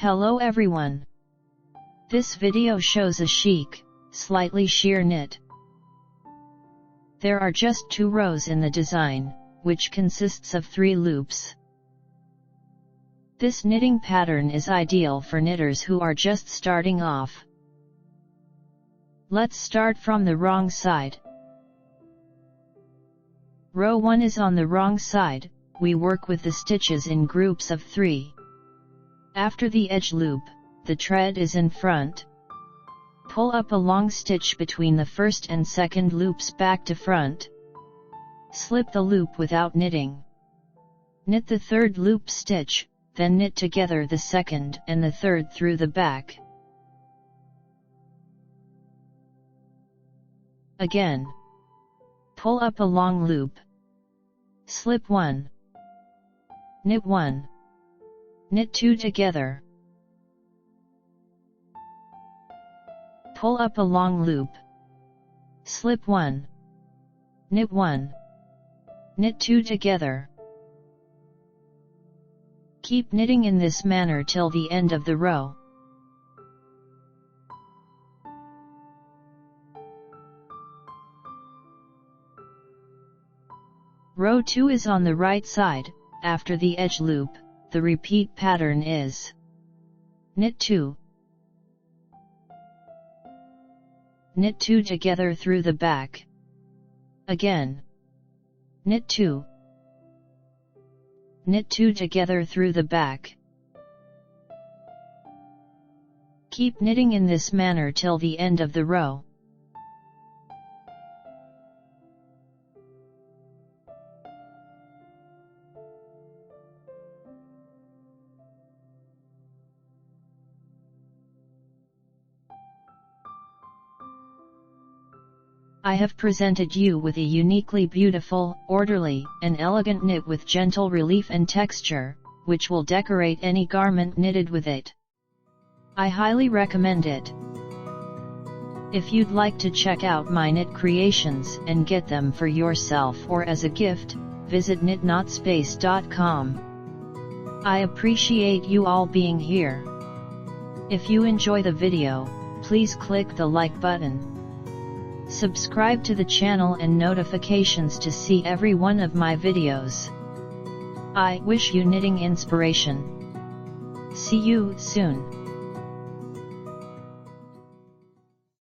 Hello everyone. This video shows a chic, slightly sheer knit. There are just 2 rows in the design, which consists of 3 loops. This knitting pattern is ideal for knitters who are just starting off. Let's start from the wrong side. Row 1 is on the wrong side. We work with the stitches in groups of 3. After the edge loop, the thread is in front. Pull up a long stitch between the first and second loops back to front. Slip the loop without knitting. Knit the third loop stitch, then knit together the second and the third through the back. Again. Pull up a long loop. Slip 1. Knit 1. Knit 2 together. Pull up a long loop. Slip 1. Knit 1. Knit 2 together. Keep knitting in this manner till the end of the row. Row 2 is on the right side. After the edge loop, the repeat pattern is knit 2, knit 2 together through the back. Again. Knit 2, knit 2 together through the back. Keep knitting in this manner till the end of the row. I have presented you with a uniquely beautiful, orderly, and elegant knit with gentle relief and texture, which will decorate any garment knitted with it. I highly recommend it. If you'd like to check out my knit creations and get them for yourself or as a gift, visit knitnotspace.com. I appreciate you all being here. If you enjoy the video, please click the like button. Subscribe to the channel and notifications to see every one of my videos. I wish you knitting inspiration. See you soon.